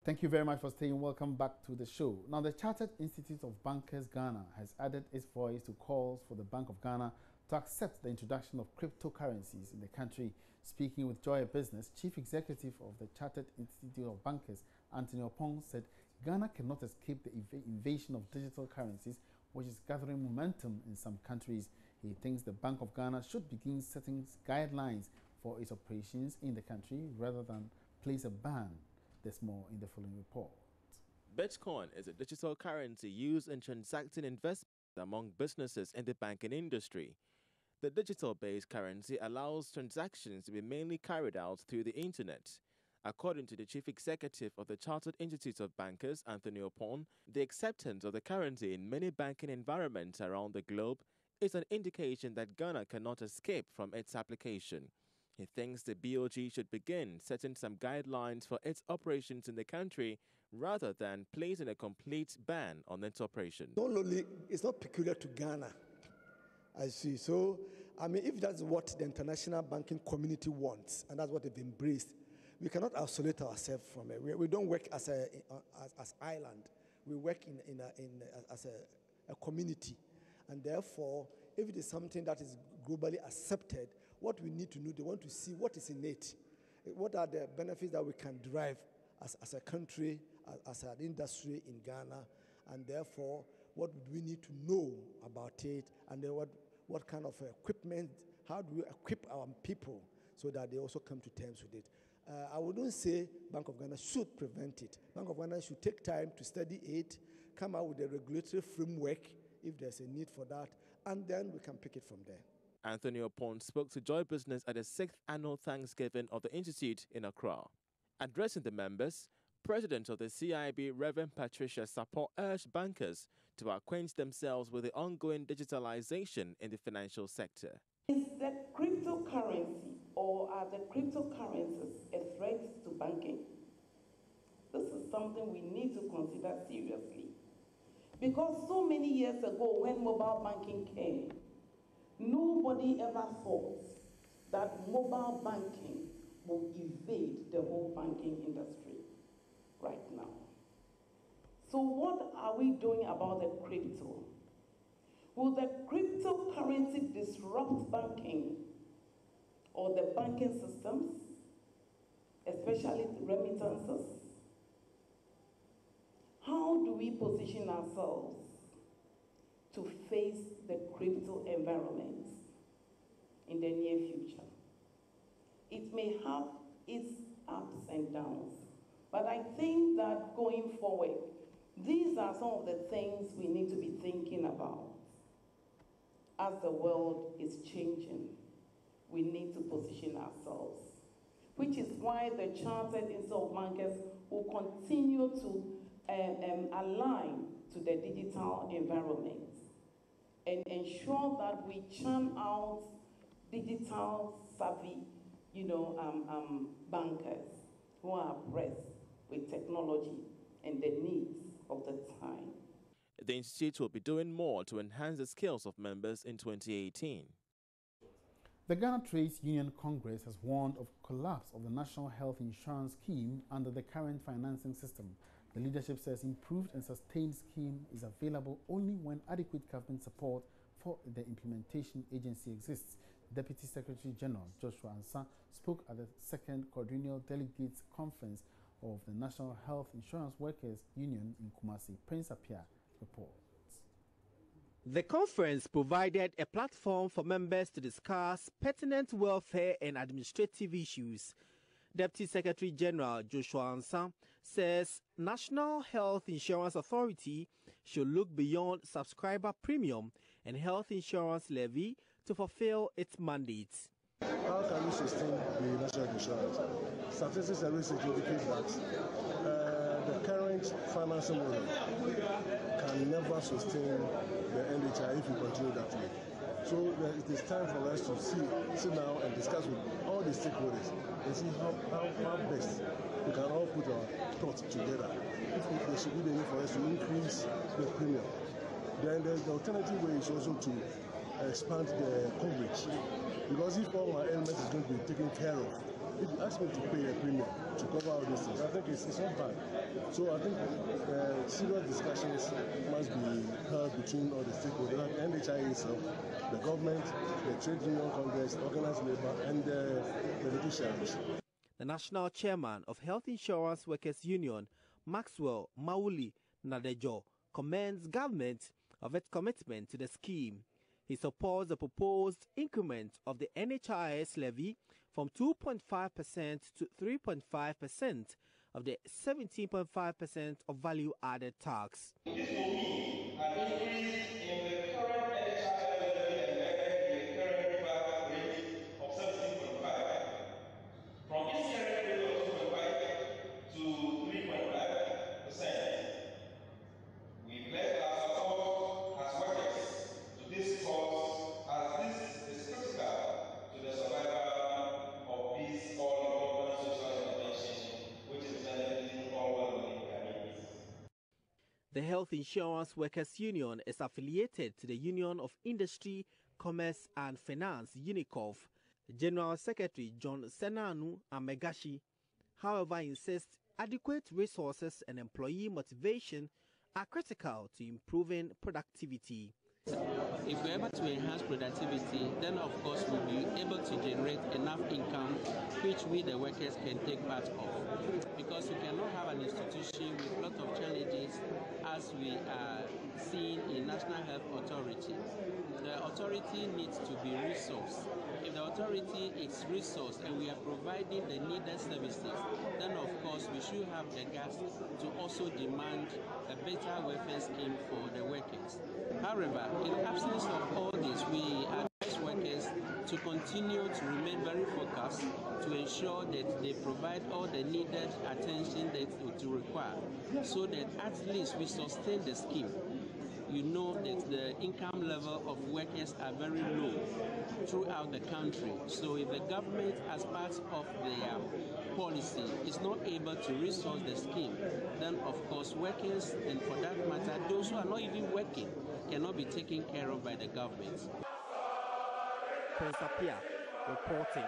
Thank you very much for staying. Welcome back to the show. Now, the Chartered Institute of Bankers Ghana has added its voice to calls for the Bank of Ghana to accept the introduction of cryptocurrencies in the country. Speaking with Joy Business, Chief Executive of the Chartered Institute of Bankers, Anthony Opong, said Ghana cannot escape the invasion of digital currencies, which is gathering momentum in some countries. He thinks the Bank of Ghana should begin setting guidelines for its operations in the country rather than place a ban. There's more in the following report. Bitcoin is a digital currency used in transacting investments among businesses in the banking industry. The digital-based currency allows transactions to be mainly carried out through the internet. According to the Chief Executive of the Chartered Institute of Bankers, Anthony Opong, the acceptance of the currency in many banking environments around the globe is an indication that Ghana cannot escape from its application. He thinks the BOG should begin setting some guidelines for its operations in the country rather than placing a complete ban on its operation. It's not peculiar to Ghana, I see. So, if that's what the international banking community wants, and that's what they've embraced, we cannot isolate ourselves from it. We don't work as island. We work as a community. And therefore, if it is something that is globally accepted, what we need to know, they want to see what is in it. What are the benefits that we can derive as a country, as an industry in Ghana, and therefore, what do we need to know about it, and then what kind of equipment, how do we equip our people so that they also come to terms with it. I wouldn't say Bank of Ghana should prevent it. Bank of Ghana should take time to study it, come out with a regulatory framework if there's a need for that, and then we can pick it from there. Anthony Opong spoke to Joy Business at the 6th annual Thanksgiving of the Institute in Accra. Addressing the members, President of the CIB, Reverend Patricia Sapor, urged bankers to acquaint themselves with the ongoing digitalization in the financial sector. Is the cryptocurrency or are the cryptocurrencies a threat to banking? This is something we need to consider seriously. Because so many years ago, when mobile banking came, nobody ever thought that mobile banking will evade the whole banking industry right now. So what are we doing about the crypto? Will the cryptocurrency disrupt banking or the banking systems, especially remittances? How do we position ourselves to face the crypto environment in the near future? It may have its ups and downs, but I think that going forward, these are some of the things we need to be thinking about. As the world is changing, we need to position ourselves, which is why the Chartered Institute of Bankers will continue to align to the digital environment and ensure that we churn out digital savvy, bankers who are abreast with technology and the needs of the time. The Institute will be doing more to enhance the skills of members in 2018. The Ghana Trades Union Congress has warned of collapse of the National Health Insurance Scheme under the current financing system. The leadership says improved and sustained scheme is available only when adequate government support for the implementation agency exists. Deputy Secretary General Joshua Ansah spoke at the second quadrennial delegates conference of the National Health Insurance Workers Union in Kumasi. Prince Apia reports. The conference provided a platform for members to discuss pertinent welfare and administrative issues. Deputy Secretary General Joshua Ansah says National Health Insurance Authority should look beyond subscriber premium and health insurance levy to fulfill its mandates. How can we sustain the national insurance? Statistics and research indicate that the current financing model can never sustain the NHI if we continue that way. So it is time for us to sit down and discuss with all the stakeholders and see how best we can all put our thoughts together. If there should be the need for us to increase the premium, then the alternative way is also to expand the coverage. Because if all my ailments is going to be taken care of, if you ask me to pay a premium to cover all these things, I think it's not bad. So I think serious discussions must be held between all the stakeholders, like NHI itself, the government, the trade union congress, organized labor, and the judiciaries. The national chairman of Health Insurance Workers Union, Maxwell Mauli Nadejo, commends government of its commitment to the scheme. He supports the proposed increment of the NHIS levy from 2.5% to 3.5% of the 17.5% of value-added tax. This will mean an increase in the current NHIS levy embedded in the current VAT rate of 17.5%. From its current rate of 2.5% to 3.5%. We pledge our support as workers to this cause, as this is critical to the survival of this all-important social intervention, which is benefiting all well-being Ghanaians. The Health Insurance Workers Union is affiliated to the Union of Industry, Commerce and Finance, UNICOF. General Secretary John Senanu Amegashi, however, insists adequate resources and employee motivation are critical to improving productivity. If we're able to enhance productivity, then of course we'll be able to generate enough income which we the workers can take part of. Because we cannot have an institution with a lot of challenges as we are seeing in National Health Authority. The authority needs to be resourced. If the authority is resourced and we are providing the needed services, then of course we should have the guts to also demand a better welfare scheme for the workers. However, in absence of all this, we advise workers to continue to remain very focused to ensure that they provide all the needed attention that to require, so that at least we sustain the scheme. You know that the income level of workers are very low throughout the country. So if the government, as part of their policy, is not able to resource the scheme, then of course workers, and for that matter, those who are not even working, cannot be taken care of by the government. Prince Apia reporting.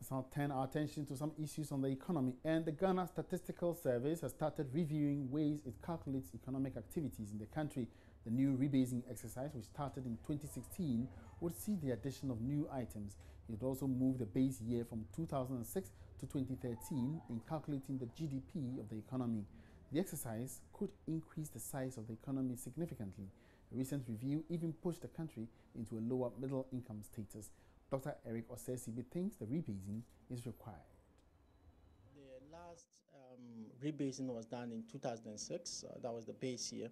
Let's now turn our attention to some issues on the economy. And the Ghana Statistical Service has started reviewing ways it calculates economic activities in the country. The new rebasing exercise, which started in 2016, would see the addition of new items. It would also move the base year from 2006 to 2013 in calculating the GDP of the economy. The exercise could increase the size of the economy significantly. A recent review even pushed the country into a lower middle income status. Dr. Eric Osesibi thinks the rebasing is required. The last rebasing was done in 2006. That was the base year.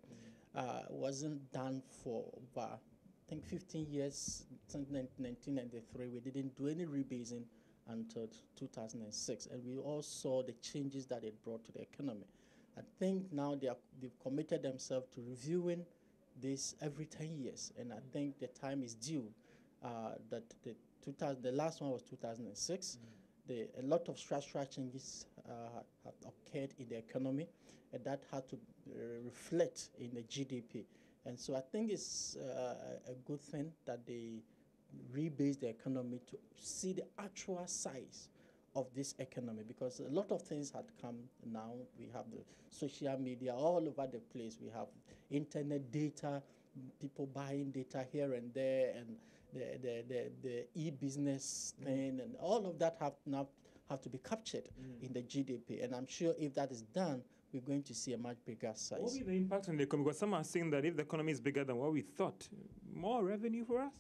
Wasn't done for over, I think, 15 years. Since 1993, we didn't do any rebasing until 2006. And we all saw the changes that it brought to the economy. I think now they've committed themselves to reviewing this every 10 years. And I think the time is due. That the last one was 2006. A lot of structural changes have occurred in the economy, and that had to reflect in the GDP. And so I think it's a good thing that they rebase the economy to see the actual size of this economy, because a lot of things had come now. We have the social media all over the place. We have internet data, people buying data here and there, and the e-business thing, and all of that have to be captured in the GDP. And I'm sure if that is done, we're going to see a much bigger size. What will be the impact on the economy? Because some are saying that if the economy is bigger than what we thought, more revenue for us?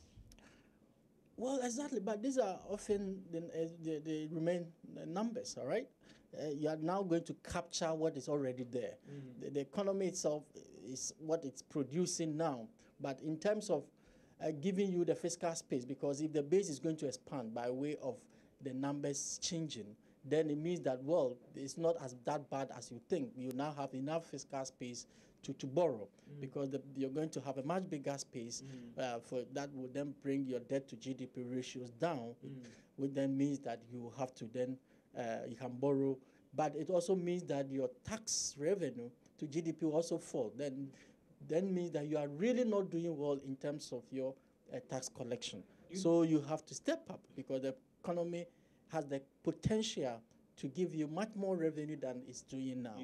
Well, exactly, but these are often, they remain numbers, all right? You are now going to capture what is already there. The economy itself is what it's producing now, but in terms of giving you the fiscal space, because if the base is going to expand by way of the numbers changing, then it means that, well, it's not as that bad as you think. You now have enough fiscal space to borrow, because you're going to have a much bigger space for that would then bring your debt to GDP ratios down, which then means that you have to then, you can borrow, but it also means that your tax revenue to GDP will also fall. Then then means that you are really not doing well in terms of your tax collection. So you have to step up because the economy has the potential to give you much more revenue than it's doing now.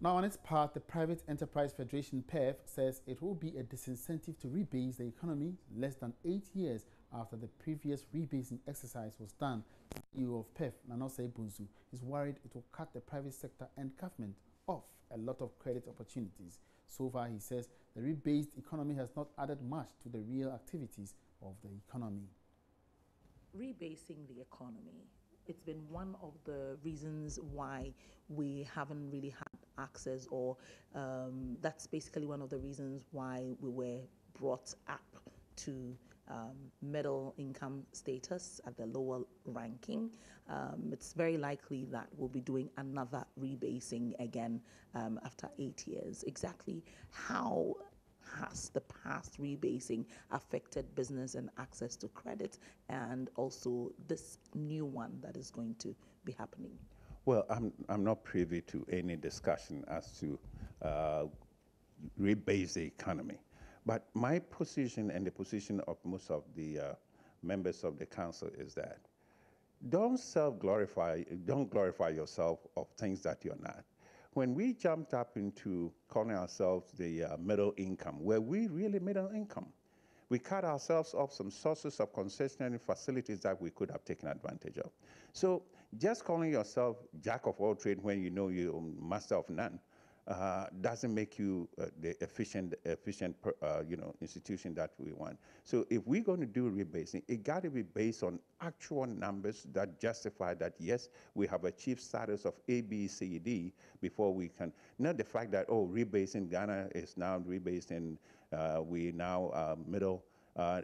Now, on its part, the Private Enterprise Federation (PEF) says it will be a disincentive to rebase the economy less than 8 years after the previous rebasing exercise was done. The CEO of PEF, Nanose Bunsu, is worried it will cut the private sector and government off a lot of credit opportunities. So far, he says, the rebased economy has not added much to the real activities of the economy. Rebasing the economy, it's been one of the reasons why we haven't really had access, or that's basically one of the reasons why we were brought up to middle income status at the lower ranking. It's very likely that we'll be doing another rebasing again after 8 years. Exactly how has the past rebasing affected business and access to credit, and also this new one that is going to be happening? Well, I'm not privy to any discussion as to rebase the economy. But my position and the position of most of the members of the council is that don't glorify yourself of things that you're not. When we jumped up into calling ourselves the middle income, were we really middle income? We cut ourselves off some sources of concessionary facilities that we could have taken advantage of. So just calling yourself jack of all trades when you know you're master of none doesn't make you the efficient institution that we want. So if we're going to do rebasing, it got to be based on actual numbers that justify that, yes, we have achieved status of A, B, C, D before we can, not the fact that, oh, rebasing Ghana is now rebased and we now middle,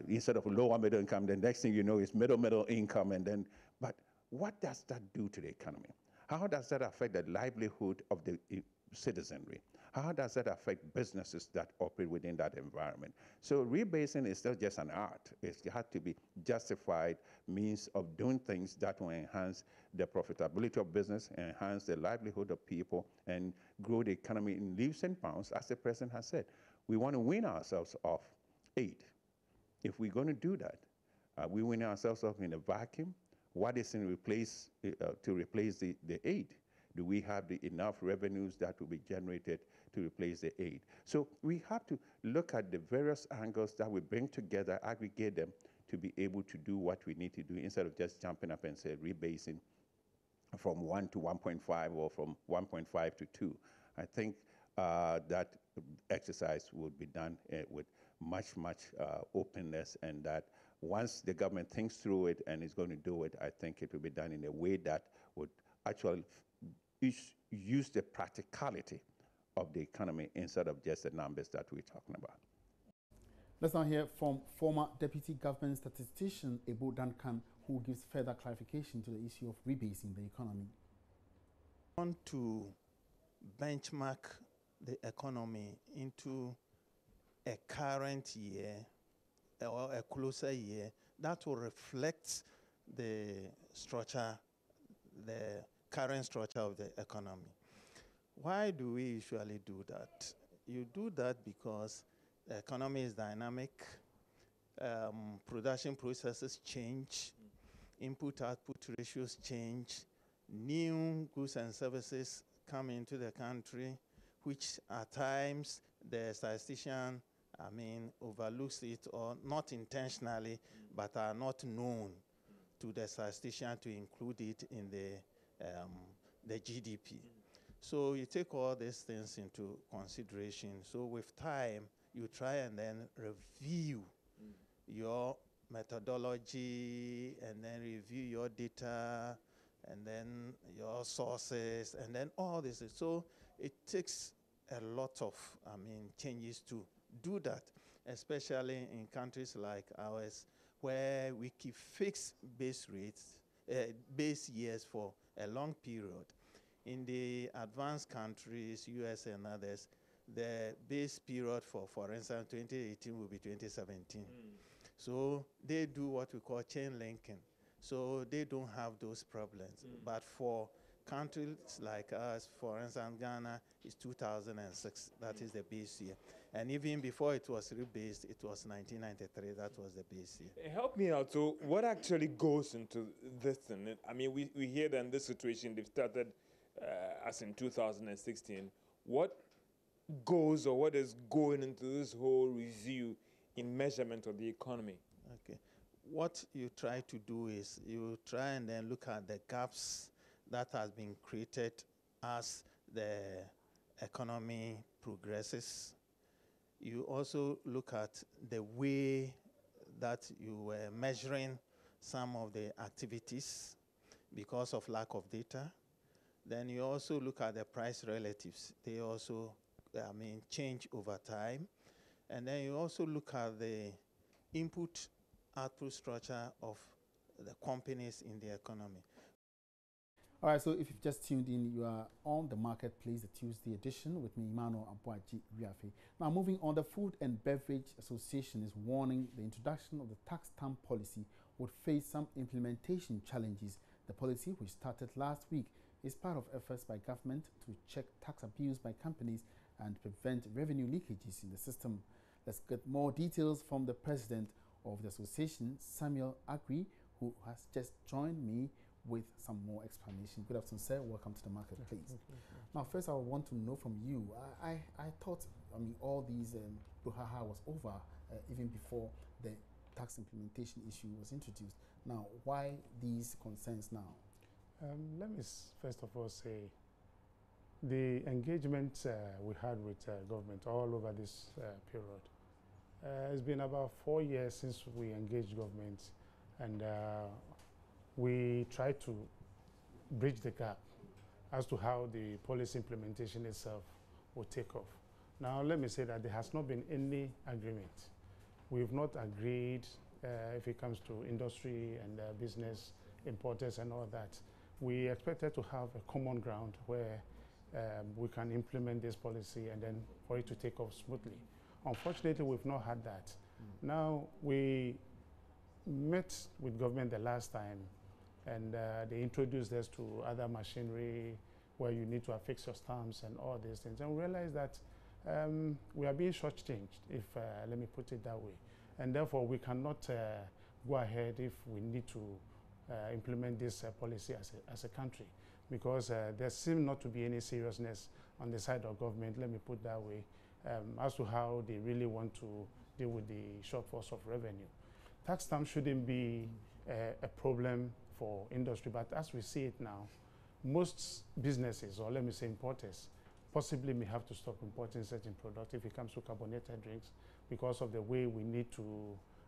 instead of lower middle income, the next thing you know is middle income, and then, but what does that do to the economy? How does that affect the livelihood of the citizenry? How does that affect businesses that operate within that environment? So rebasing is not just an art. It has to be justified means of doing things that will enhance the profitability of business, enhance the livelihood of people, and grow the economy in leaps and bounds, as the president has said. We want to wean ourselves off aid. If we're going to do that, we wean ourselves off in a vacuum. What is in replace to replace the aid? Do we have enough revenues that will be generated to replace the aid? So we have to look at the various angles that we bring together, aggregate them to be able to do what we need to do instead of just jumping up and say rebasing from 1 to 1.5 or from 1.5 to 2. I think that exercise would be done with much openness, and that once the government thinks through it and is going to do it, I think it will be done in a way that would actually use the practicality of the economy instead of just the numbers that we're talking about. Let's now hear from former Deputy Government Statistician Ebo Duncan, who gives further clarification to the issue of rebasing the economy. I want to benchmark the economy into a current year or a closer year that will reflect the structure, the current structure of the economy. Why do we usually do that? You do that because the economy is dynamic, production processes change, input-output ratios change, new goods and services come into the country, which at times the statistician, overlooks it, or not intentionally, but are not known to the statistician to include it in the GDP. So you take all these things into consideration. So with time, you try and then review your methodology, and then review your data, and then your sources, and then all this. So it takes a lot of changes to do that, especially in countries like ours, where we keep fixed base rates, base years for a long period. In the advanced countries, US and others, the base period for instance, 2018 will be 2017. So they do what we call chain linking. So they don't have those problems. But for countries like us, for instance, Ghana is 2006. That is the base year. And even before it was rebased, it was 1993. That was the base year. Help me out. So what actually goes into this thing? I mean, we hear that in this situation, they've started as in 2016. What goes or what is going into this whole review in measurement of the economy? Okay. What you try to do is you try and then look at the gaps that has been created as the economy progresses. You also look at the way that you were measuring some of the activities because of lack of data. Then you also look at the price relatives. They also, change over time. And then you also look at the input-output structure of the companies in the economy. All right, so if you've just tuned in, you are on the Marketplace, the Tuesday edition with me, Emmanuel Abuaji Riafe. Now, moving on, the Food and Beverage Association is warning the introduction of the tax stamp policy would face some implementation challenges. The policy, which started last week, is part of efforts by government to check tax abuse by companies and prevent revenue leakages in the system. Let's get more details from the president of the association, Samuel Agri, who has just joined me with some more explanation. Good afternoon, sir. Welcome to the Marketplace. Now, first, I want to know from you. I thought, all these brouhaha was over even before the tax implementation issue was introduced. Now, why these concerns now? Let me first of all say the engagement we had with government all over this period. It's been about 4 years since we engaged government, and we tried to bridge the gap as to how the policy implementation itself will take off. Now, let me say that there has not been any agreement. We've not agreed if it comes to industry and business, importers and all that. We expected to have a common ground where we can implement this policy and then for it to take off smoothly. Unfortunately, we've not had that. Now, we met with government the last time, and they introduced us to other machinery where you need to affix your stamps and all these things. And we realized that we are being shortchanged, if let me put it that way. And therefore, we cannot go ahead if we need to implement this policy as a country, because there seems not to be any seriousness on the side of government, let me put that way, as to how they really want to deal with the shortfalls of revenue. Tax stamp shouldn't be a problem for industry, but as we see it now, most businesses, or let me say importers, possibly may have to stop importing certain products if it comes to carbonated drinks because of the way we need to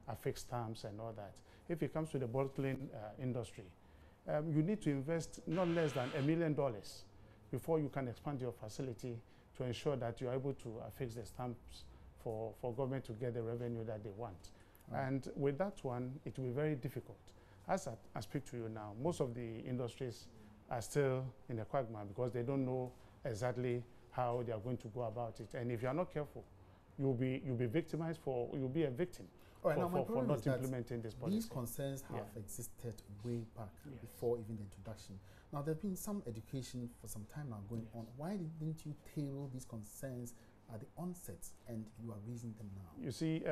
affix stamps and all that. If it comes to the bottling industry, you need to invest not less than $1 million before you can expand your facility to ensure that you're able to affix the stamps for government to get the revenue that they want. And with that one, it will be very difficult. As I speak to you now, most of the industries are still in a quagmire because they don't know exactly how they are going to go about it. And if you are not careful, you'll be victimized you'll be a victim for not implementing this policy. These concerns have existed way back before even the introduction. Now, there have been some education for some time now going on. Why didn't you tailor these concerns at the onset and you are raising them now? You see,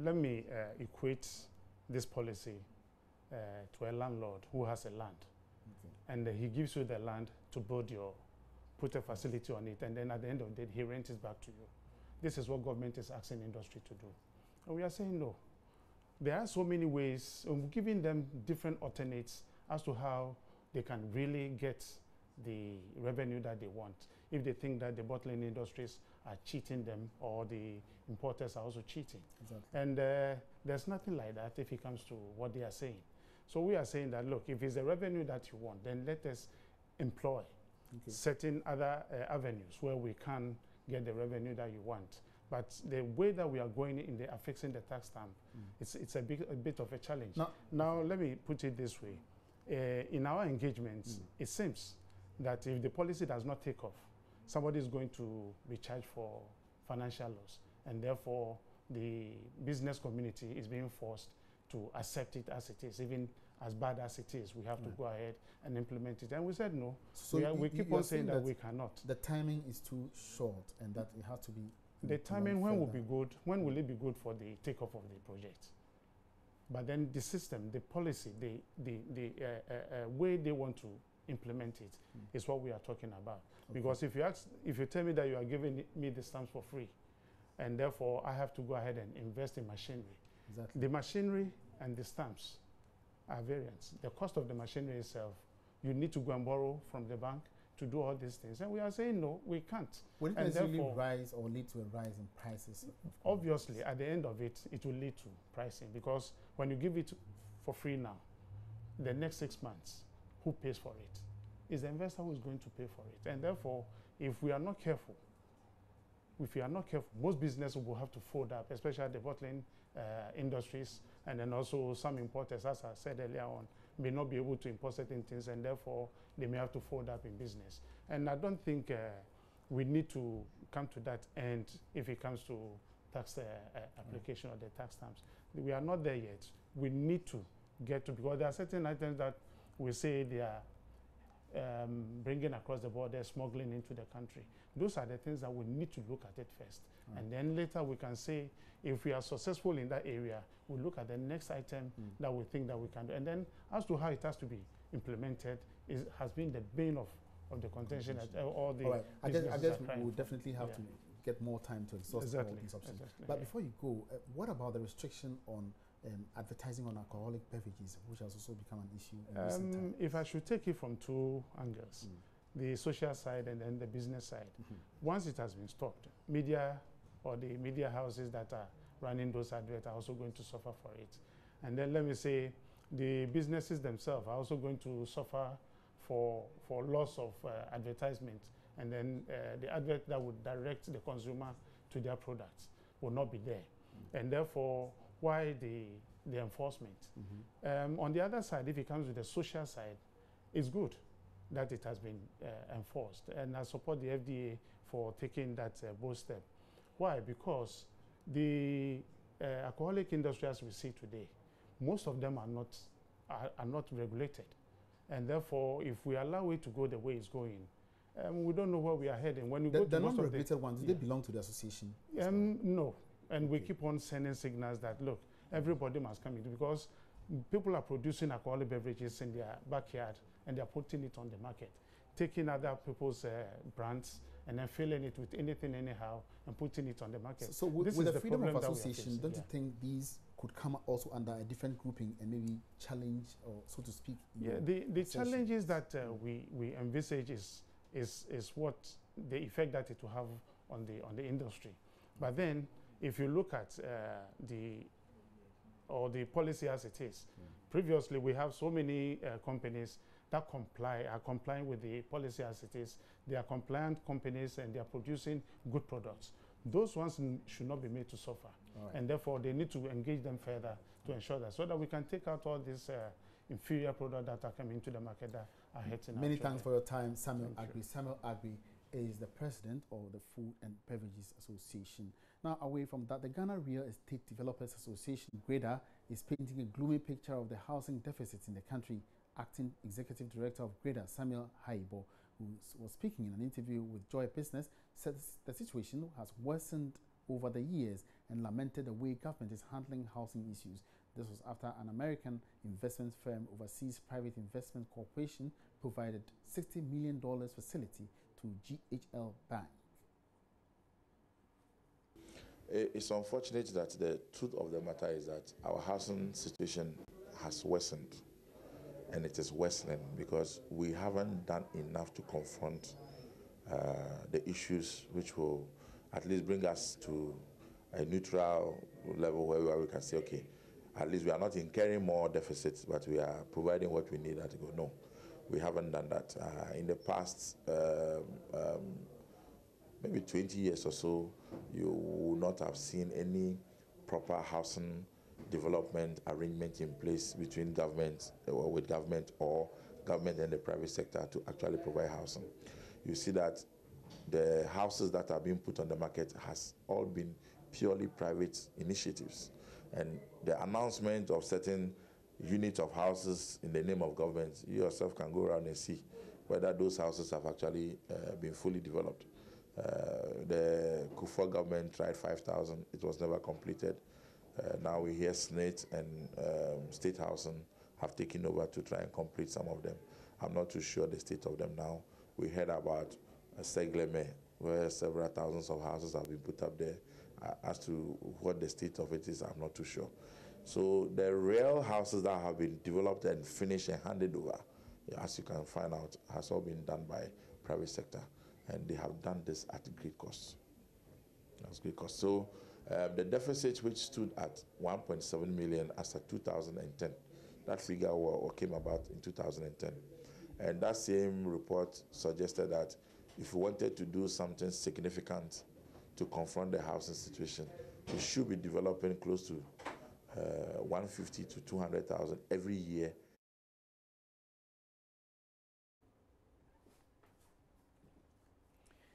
let me equate this policy to a landlord who has a land. And he gives you the land to put a facility on it, and then at the end of the day, he rents it back to you. This is what government is asking industry to do. And we are saying no. There are so many ways, giving them different alternates as to how they can really get the revenue that they want. If they think that the bottling industries are cheating them or the importers are also cheating. Exactly. And there's nothing like that if it comes to what they are saying. So we are saying that, look, if it's the revenue that you want, then let us employ certain other avenues where we can get the revenue that you want. But the way that we are going in the affixing the tax stamp, it's a bit of a challenge. Now, let me put it this way. In our engagements, it seems that if the policy does not take off, somebody is going to be charged for financial loss. And therefore, the business community is being forced to accept it as it is, even as bad as it is, we have to go ahead and implement it. And we said no. So we keep on saying that we cannot. The timing is too short and that it has to be... The timing, when will be good? When will it be good for the takeoff of the project? But then the system, the policy, the way they want to implement it is what we are talking about. Okay. Because if you tell me that you are giving me the stamps for free, and therefore I have to go ahead and invest in machinery. Exactly. The machinery and the stamps are variants. The cost of the machinery itself, you need to go and borrow from the bank to do all these things. And we are saying, no, we can't. Will it necessarily rise or lead to a rise in prices? Obviously, at the end of it, it will lead to pricing, because when you give it for free now, the next 6 months, who pays for it? Is the investor who is going to pay for it. And therefore, if we are not careful, most businesses will have to fold up, especially the bottling industries, and then also some importers, as I said earlier on, may not be able to import certain things, and therefore they may have to fold up in business. And I don't think we need to come to that end if it comes to tax application or the tax stamps. We are not there yet. We need to get to, because there are certain items that we say they are bringing across the border, smuggling into the country. Those are the things that we need to look at it first. And then later we can say, if we are successful in that area, we look at the next item that we think that we can do. And then as to how it has to be implemented, has been the bane of the contention at all the... All right, I guess we will definitely have to get more time to exhaust all these options. But before you go, what about the restriction on advertising on alcoholic beverages, which has also become an issue in recent times? If I should take it from two angles, the social side and then the business side, once it has been stopped, media or the media houses that are running those adverts are also going to suffer for it. And then let me say, the businesses themselves are also going to suffer for loss of advertisement. And then the advert that would direct the consumer to their products will not be there. And therefore, why the enforcement? On the other side, if it comes with the social side, it's good that it has been enforced. And I support the FDA for taking that bold step. Why? Because the alcoholic industry as we see today, most of them are not regulated. And therefore, if we allow it to go the way it's going, we don't know where we are heading. When we go to the non-regulated ones, do they belong to the association? No. And we keep on sending signals that, look, everybody must come in, because people are producing alcoholic beverages in their backyard and they're putting it on the market, taking other people's brands and then filling it with anything anyhow and putting it on the market. So with the freedom of association, don't you think these could come also under a different grouping and maybe challenge, or so to speak? The challenges that we envisage is what the effect that it will have on the industry. But then, if you look at the policy as it is, previously we have so many companies that are complying with the policy as it is. They are compliant companies and they are producing good products. Those ones should not be made to suffer. And therefore, they need to engage them further to ensure that, so that we can take out all these inferior products that are coming into the market that are hurting. Many thanks for your time, Samuel Agri. Samuel Agri is the president of the Food and Beverages Association. Now, away from that, the Ghana Real Estate Developers Association, GREDA, is painting a gloomy picture of the housing deficits in the country. Acting Executive Director of GREDA, Samuel Haibo, who was speaking in an interview with Joy Business, said the situation has worsened over the years and lamented the way government is handling housing issues. This was after an American investment firm, Overseas Private Investment Corporation, provided $60 million facility to GHL Bank. It's unfortunate that the truth of the matter is that our housing situation has worsened, and it is worsening because we haven't done enough to confront the issues which will at least bring us to a neutral level where we can say, okay, at least we are not incurring more deficits, but we are providing what we need to go. No, we haven't done that. In the past, maybe 20 years or so, you would not have seen any proper housing development arrangement in place between government or with government or government and the private sector to actually provide housing. You see that the houses that are being put on the market has all been purely private initiatives. And the announcement of certain, units of houses in the name of government, you yourself can go around and see whether those houses have actually been fully developed. The Kufuor government tried 5,000. It was never completed. Now we hear Senate and State Housing have taken over to try and complete some of them. I'm not too sure the state of them now. We heard about Segleme, where several thousands of houses have been put up there. As to what the state of it is, I'm not too sure. So the real houses that have been developed and finished and handed over, as you can find out, has all been done by private sector. And they have done this at great cost. That's great cost. So the deficit, which stood at 1.7 million as of 2010, that figure came about in 2010. And that same report suggested that if we wanted to do something significant to confront the housing situation, we should be developing close to 150 to 200,000 every year.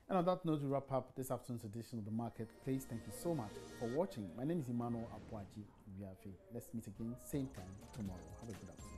And on that note, we wrap up this afternoon's edition of The Marketplace. Thank you so much for watching. My name is Emmanuel Apwaji Viafe. Let's meet again, same time tomorrow. Have a good afternoon.